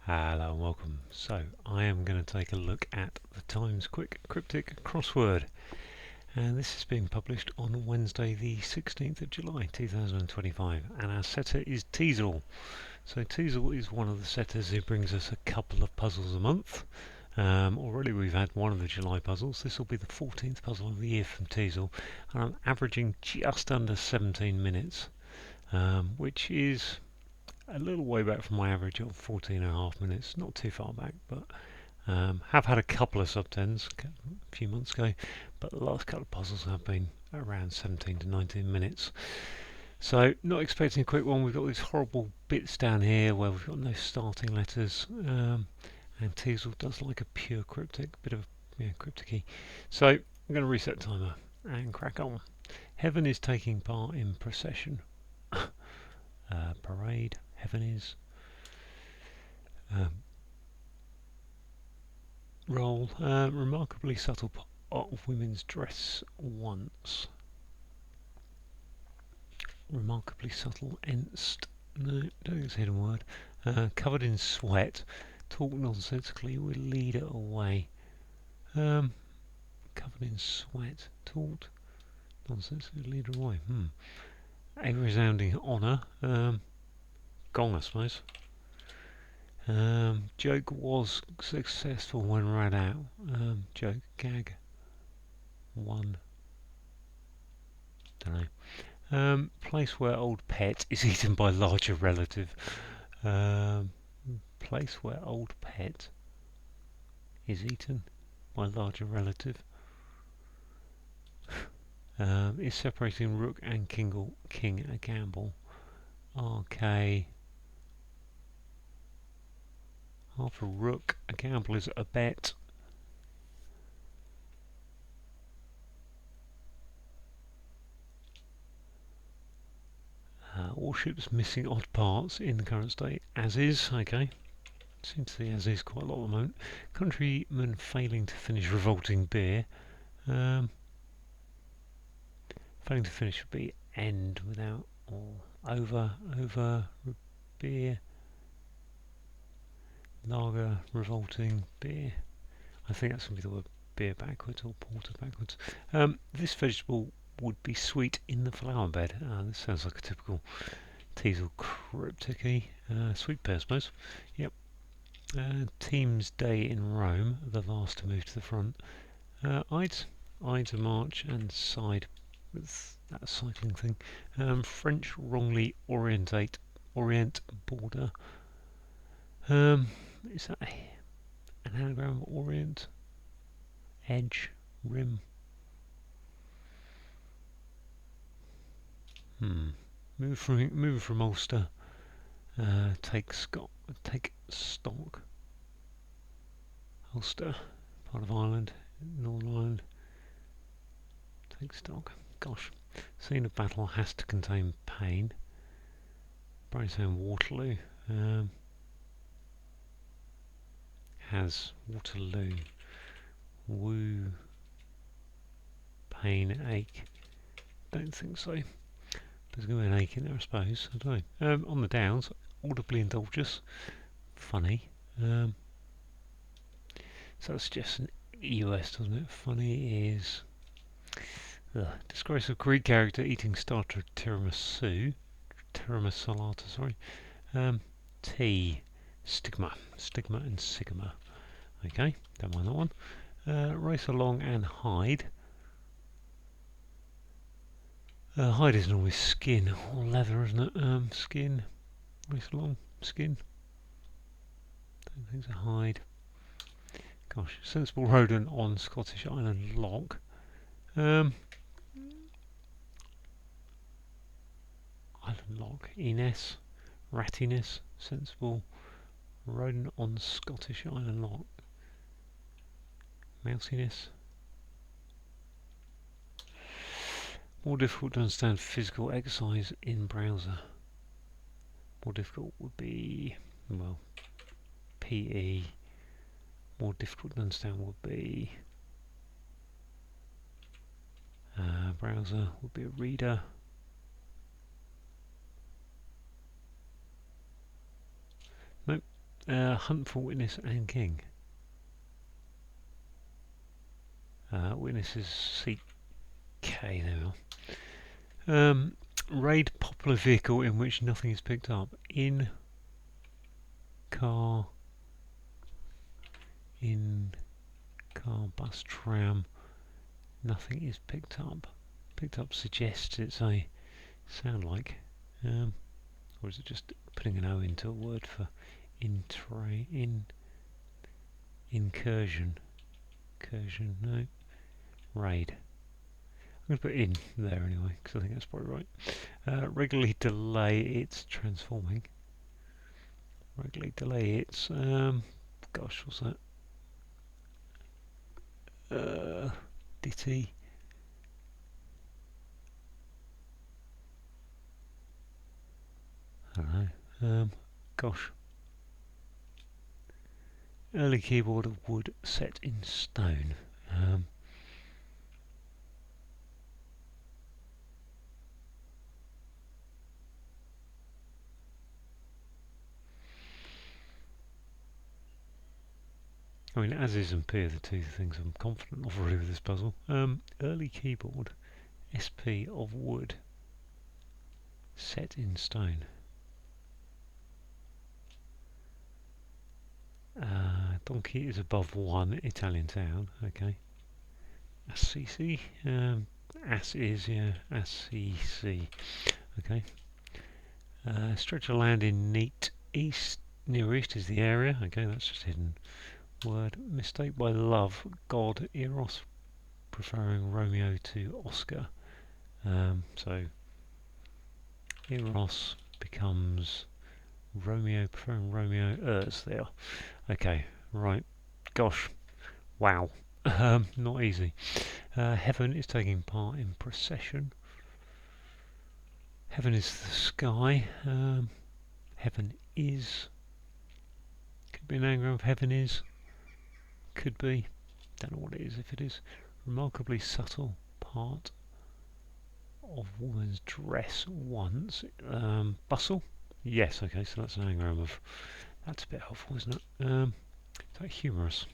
Hello and welcome. So I am going to take a look at the Times Quick Cryptic crossword, and this is being published on Wednesday the 16th of July 2025, and our setter is Teazel. So Teazel is one of the setters who brings us a couple of puzzles a month. Already we've had one of the July puzzles. This will be the 14th puzzle of the year from Teazel, and I'm averaging just under 17 minutes, which is a little way back from my average of 14.5 minutes, not too far back, but have had a couple of sub-10s a few months ago, but the last couple of puzzles have been around 17 to 19 minutes. So not expecting a quick one. We've got these horrible bits down here where we've got no starting letters, and Teazel does like a pure cryptic, bit of cryptic-y. So I'm going to reset timer and crack on. Heaven is taking part in procession. Parade. Heaven is. Roll. Remarkably subtle part of women's dress once. Remarkably subtle. Enst. No, don't think it's a hidden word. Covered in sweat. Talk nonsensically. We'll lead it away. Covered in sweat. Talked nonsensically. Lead it away. A resounding honour. Gong, I suppose. Joke was successful when read out. Joke, gag, one. Don't know. Place where old pet is eaten by larger relative. Place where old pet is eaten by larger relative. Is separating rook and king a gamble? RK. Half a rook. A gamble is a bet. All ships missing odd parts in the current state. As is. Okay. Seems to be as is quite a lot at the moment. Countrymen failing to finish revolting beer. Failing to finish would be end without or over beer. Lager, revolting, beer. I think that's going to be the word beer backwards or porter backwards. This vegetable would be sweet in the flower bed. This sounds like a typical Teazel cryptic-y. Sweet pear, I suppose. Yep. Team's day in Rome, the last to move to the front. Ides a march and side with that cycling thing. French wrongly orient border. Is that an anagram? Orient, edge, rim. Move from Ulster. Take stock. Ulster, part of Ireland, Northern Ireland. Take stock. Gosh. Scene of battle has to contain pain. Brainstone Waterloo. Has Waterloo. Woo. Pain, ache. Don't think so. There's going to be an ache in there, I suppose. I don't know. On the downs, audibly indulgence. Funny. So that suggests an EUS, doesn't it? Funny is disgrace of Greek character eating starter tiramisu. Tiramisalata, sorry. T. Stigma and sigma. Okay, don't mind that one. Race along and hide. Hide isn't always skin or leather, isn't it? Skin. Race along. Skin. Don't think it's a hide. Gosh, sensible rodent on Scottish Island lock. Island lock. Ines. Rattiness. Sensible rodent on Scottish Island lock. Mousiness. More difficult to understand physical exercise in browser. More difficult would be, well, PE. More difficult to understand would be browser would be a reader. Nope, Hunt for witness and king. Witnesses seek K. There we are. Raid popular vehicle in which nothing is picked up. In car, bus, tram, nothing is picked up. Picked up suggests it's a sound like, or is it just putting an O into a word for incursion? Incursion, no. Raid. I'm going to put in there anyway, because I think that's probably right. Regularly delay its transforming. Regularly delay its, gosh, what's that? Ditty. I don't know. Gosh. Early keyboard of wood set in stone. I mean, as is and P are the two things I'm confident of really with this puzzle. Early keyboard, SP of wood, set in stone. Donkey is above 1, Italian town, okay. Assisi, Ass is, yeah, Assisi, okay. Stretch of land in neat east, near east is the area, okay, that's just hidden. Word, mistake by love, God, Eros, preferring Romeo to Oscar. So Eros becomes Romeo, preferring Romeo, there. Okay, right. Gosh, wow. Not easy. Heaven is taking part in procession. Heaven is the sky. Heaven is. Could be an anagram of heaven is. Could be. Don't know what it is if it is. Remarkably subtle part of woman's dress once. Bustle? Yes, okay, so that's an anagram of. That's a bit helpful, isn't it? Is that humorous?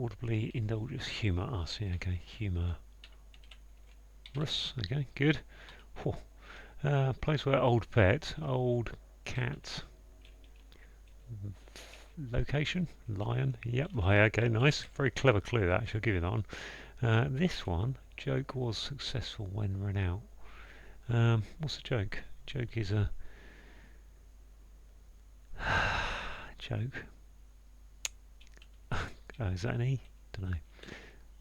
Audibly indulges humour us, yeah, okay. Humorous, okay, good. Place where old pet, old cat. Location, lion, yep, okay, nice. Very clever clue that, I shall give you that one. This one, joke was successful when run out. What's the joke? Joke is a joke. Is that an E? Don't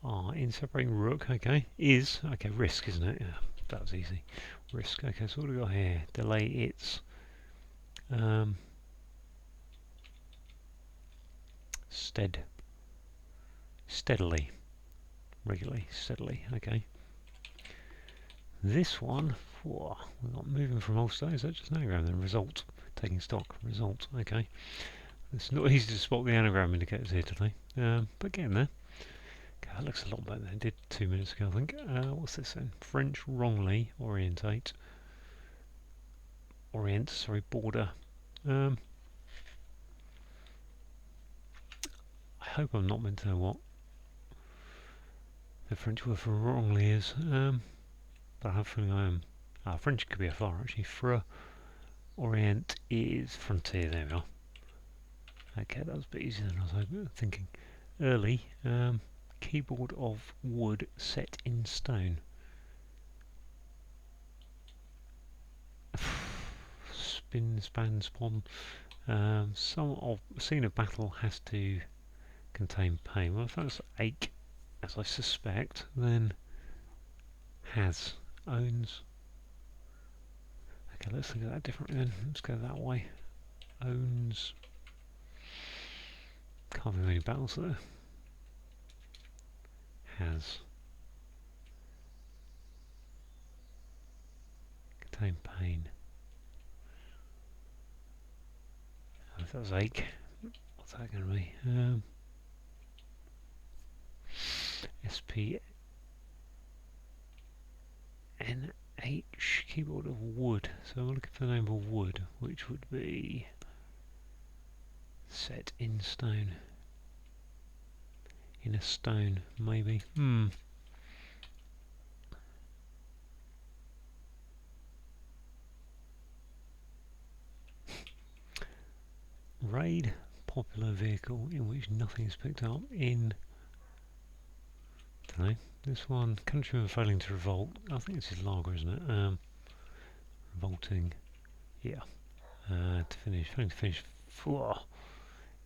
know. In separating rook, okay. Is, okay, risk, isn't it? Yeah, that was easy. Risk, okay, so what do we got here? Delay its. Steadily. Regularly, steadily, okay. This one, we're not moving from Ulster, is that just an anagram then? Result, taking stock, result, okay. It's not easy to spot the anagram indicators here today, but getting there. Okay, that looks a lot better than it did 2 minutes ago, I think. What's this then? French wrongly, orientate. Orient, sorry, border. I hope I'm not meant to know what the French word for wrongly is, but I have a feeling I am. French could be a far actually. Fra, orient is frontier, there we are. Okay, that was a bit easier than I was thinking. Early, keyboard of wood set in stone. Spin, span, spawn. Some of scene of battle has to contain pain. Well, if that's ache, as I suspect, then has, owns. Okay, let's look at that differently then. Let's go that way. Owns. Can't be many battles there. Has. Contain pain. Oh, if that was ache, what's that going to be? SP NH, keyboard of wood. So I'm looking for the name of wood, which would be set in stone. In a stone, maybe. Raid, popular vehicle in which nothing is picked up. In, don't know, this one, countrymen failing to revolt. I think this is lager, isn't it? Revolting, yeah. To finish, failing to finish.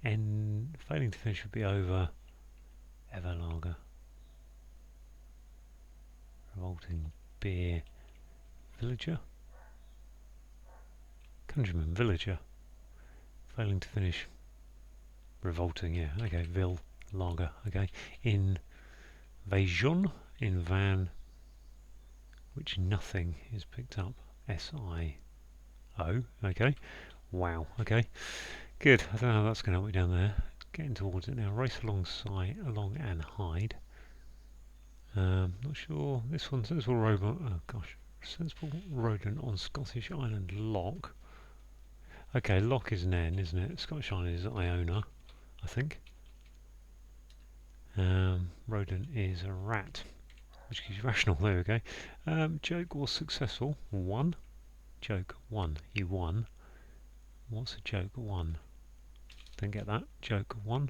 And failing to finish would be over. Ever lager. Revolting beer. Villager. Countryman, villager. Failing to finish. Revolting, yeah. Okay, vil, lager. Okay. Invasion, in van, which nothing is picked up. S-I-O. Okay. Wow. Okay. Good. I don't know how that's going to help me down there. Getting towards it now. Race alongside, along and hide. Not sure. This one, sensible rodent. Oh gosh, sensible rodent on Scottish Island Loch. Okay, Loch is an N, isn't it? Scottish Island is Iona, I think. Rodent is a rat, which is rational. There we go. Joke was successful. One. Joke one. You won. What's a joke one? Don't get that. Joke one.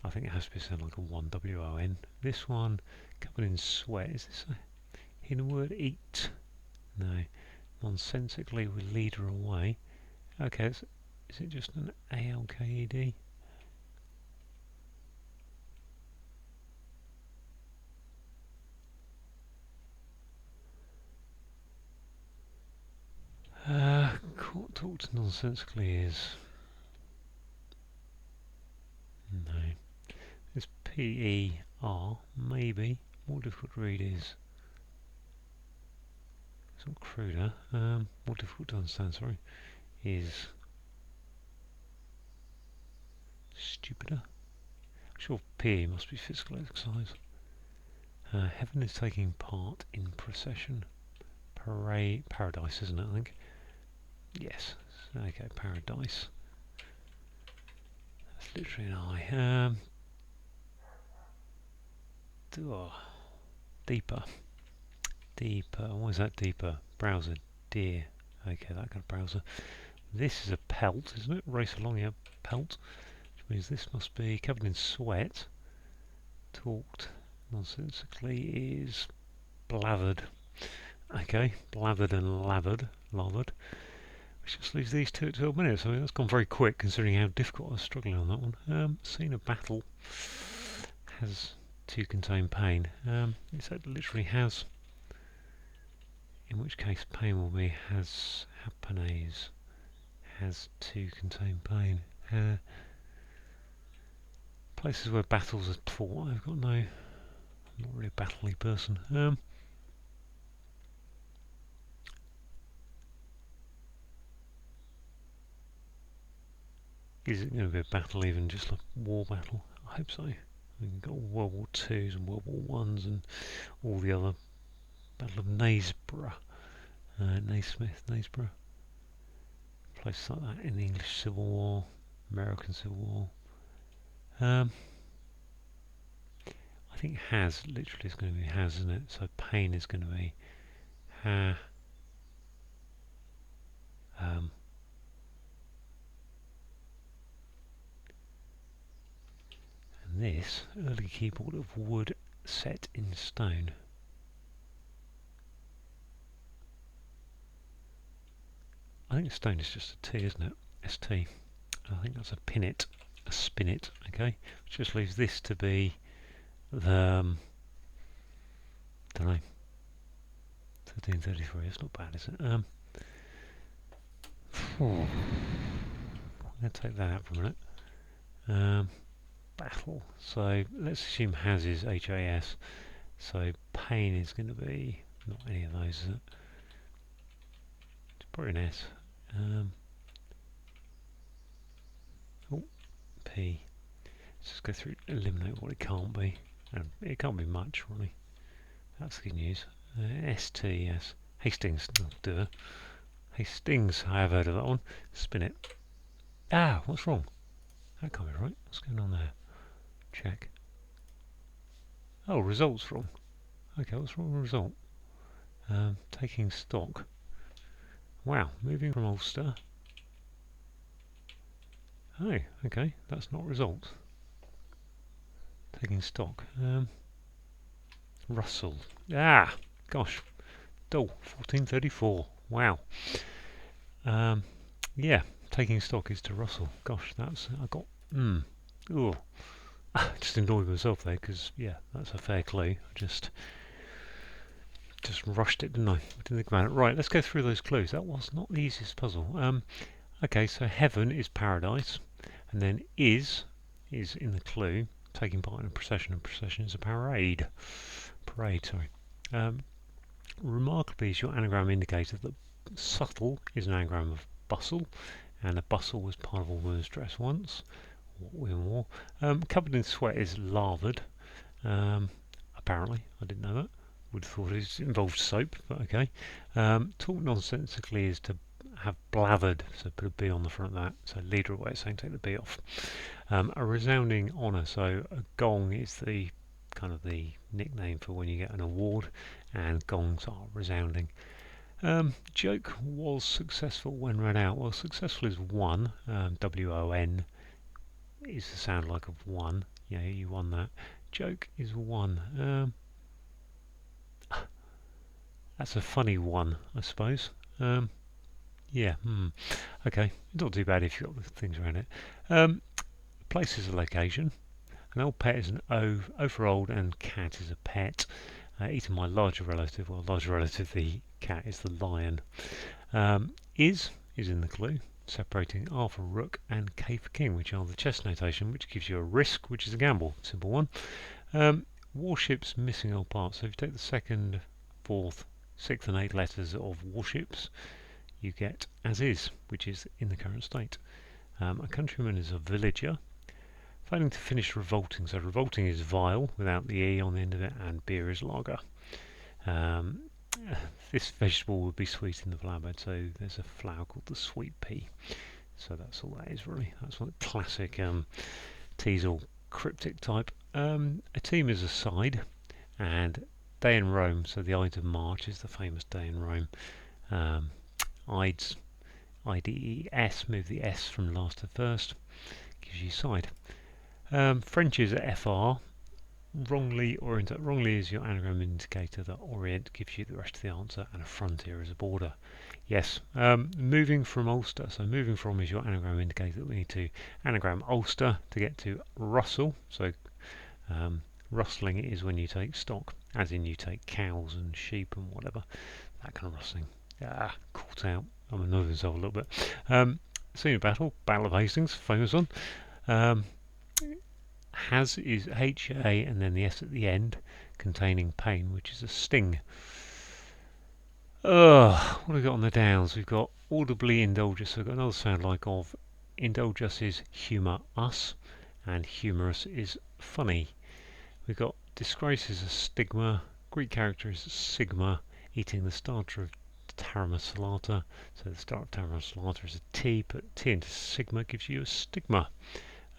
I think it has to be something like a 1 W-O-N. This one, covered in sweat. Is this a hidden word? Eat? No. Nonsensically would lead her away. Okay, is it just an A-L-K-E-D? Talked nonsensically is... No. It's P-E-R, maybe. More difficult to read is... It's not cruder. More difficult to understand, sorry. Is... Stupider. I'm sure P must be physical exercise. Heaven is taking part in procession. Paradise, isn't it, I think? Yes. Okay, paradise. That's literally an I. Deeper. Deeper. What is that deeper? Browser. Dear. Okay, that kind of browser. This is a pelt, isn't it? Race along here. Pelt. Which means this must be covered in sweat. Talked nonsensically is blathered. Okay, blathered and lathered. Which just leaves these two at 12 minutes. I mean, that's gone very quick considering how difficult I was struggling on that one. Seen a battle has to contain pain. It said literally has, in which case pain will be has happenase. Has to contain pain. Places where battles are fought. I've got no... I'm not really a battle-y person. Is it going to be a battle, even just like a war battle? I hope so. We've got World War Twos and World War Ones and all the other. Battle of Naisborough, Naisborough. Places like that in the English Civil War, American Civil War. I think has literally is going to be has, isn't it? So pain is going to be ha. And this early keyboard of wood set in stone. I think stone is just a T, isn't it? S-T. I think that's a pinnet, a spinnet, okay? Which just leaves this to be the, don't know, 1333, it's not bad, is it? I'm going to take that out for a minute. Battle, so let's assume has is H-A-S, so pain is going to be, not any of those, is it? It's probably an S. P. Let's just go through, eliminate what it can't be. It can't be much, really. That's good news. ST, yes. Hastings, Hastings, I have heard of that one. Spin it. Ah, what's wrong? That can't be right. What's going on there? Check. Oh, results wrong. Okay, what's wrong with the result? Taking stock. Wow, moving from Ulster. Oh, okay, that's not results. Taking stock. Russell. Ah, gosh. Dull. 1434. Wow. Yeah, taking stock is to Russell. Gosh, that's I got. Oh, just annoyed myself there because yeah, that's a fair clue. I just rushed it, didn't I? I didn't think about it. Right, let's go through those clues. That was not the easiest puzzle. Okay, so heaven is paradise, and then is in the clue. Taking part in a procession, and procession is a parade. Parade, sorry. Remarkably, is your anagram indicator that subtle is an anagram of bustle, and a bustle was part of a woman's dress once. What women wore. Covered in sweat is lathered. Apparently, I didn't know that. Would have thought it involved soap, but okay. Talk nonsensically is to have blathered, so put a B on the front of that. So leader away saying take the B off. A resounding honour, so a gong is the kind of the nickname for when you get an award, and gongs are resounding. Joke was successful when read out. Well, successful is won. W-O-N is the sound like of won. Yeah, you won that. Joke is won. That's a funny one, I suppose. Yeah, okay. Not too bad if you've got the things around it. Place is a location. An old pet is an O for old, and cat is a pet. Eaten my larger relative, well, larger relative, the cat is the lion. Is in the clue, separating R for rook and K for king, which are the chess notation, which gives you a risk, which is a gamble. Simple one. Warships missing old parts. So if you take the second, fourth, sixth and eighth letters of warships, you get as is, which is in the current state. A countryman is a villager. Failing to finish revolting. So revolting is vile without the E on the end of it, and beer is lager. This vegetable would be sweet in the flower bed, so there's a flower called the sweet pea. So that's all that is really. That's one classic Teazel cryptic type. A team is a side, and day in Rome. So the Ides of March is the famous day in Rome. Ides, I-D-E-S, move the S from last to first, gives you side. French is FR. Wrongly is your anagram indicator that orient gives you the rest of the answer, and a frontier is a border. Yes. Moving from Ulster. So moving from is your anagram indicator that we need to anagram Ulster to get to Russell. So rustling is when you take stock, as in you take cows and sheep and whatever. That kind of rustling. Caught out. I'm annoying myself a little bit. Scene of battle. Battle of Hastings, famous one. Has is H-A and then the S at the end, containing pain, which is a sting. What have we got on the downs? We've got audibly indulgence. So we've got another sound like of. Indulgence is humour us, and humorous is funny. We've got disgrace is a stigma. Greek character is sigma, eating the starter of Tarama salata. So the start of Tarama salata is a T, but T into sigma gives you a stigma.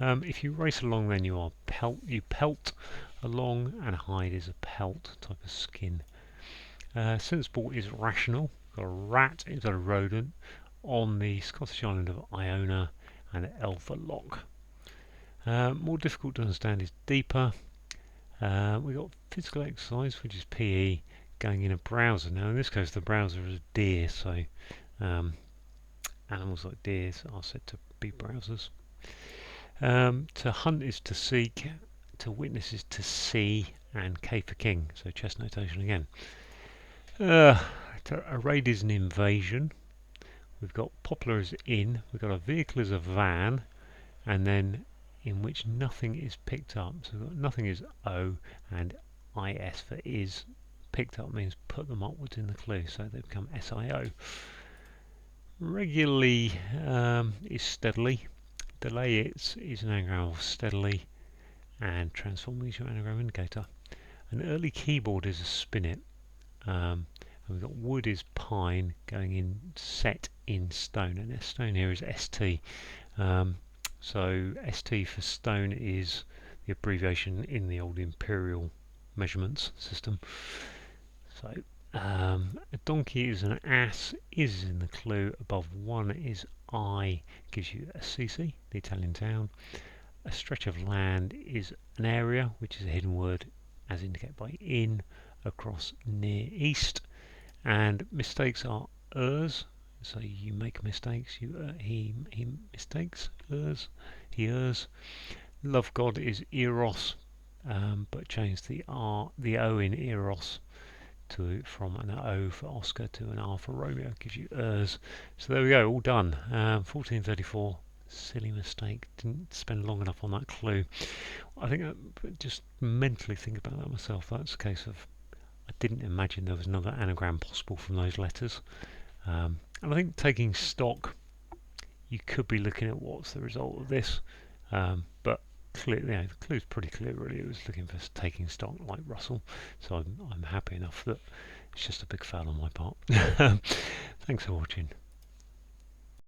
If you race along, then you pelt along, and hide is a pelt type of skin. Sensible is rational. Got a rat is a rodent on the Scottish island of Iona, and Elfa Lock. More difficult to understand is deeper. We've got physical exercise, which is PE, going in a browser. Now in this case the browser is a deer, so animals like deers are said to be browsers. To hunt is to seek, to witness is to see, and K for king, so chess notation again. A raid is an invasion. We've got popular is in, we've got a vehicle is a van, and then in which nothing is picked up. So we've got nothing is O, and IS for is. Picked up means put them upwards in the clue, so they become SIO. Regularly is steadily. Delay is an anagram of steadily, and transform is your anagram indicator. An early keyboard is a spin it, and So we've got wood is pine going in set in stone, and stone here is ST. So ST for stone is the abbreviation in the old imperial measurements system. So a donkey is an ass, is in the clue. Above 1 is I, gives you Assisi, the Italian town. A stretch of land is an area, which is a hidden word as indicated by in, across, near, east. And mistakes are ers, so you make mistakes. He mistakes, he errs. Love God is eros, but change the O in eros from an O for Oscar to an R for Romeo, gives you ers. So there we go, all done. 1434, silly mistake, didn't spend long enough on that clue. I think just mentally think about that myself. That's a case of I didn't imagine there was another anagram possible from those letters. And I think taking stock, you could be looking at what's the result of this, but clear, the clue's pretty clear really. It was looking for taking stock like Russell, so I'm happy enough that it's just a big fail on my part. Thanks for watching.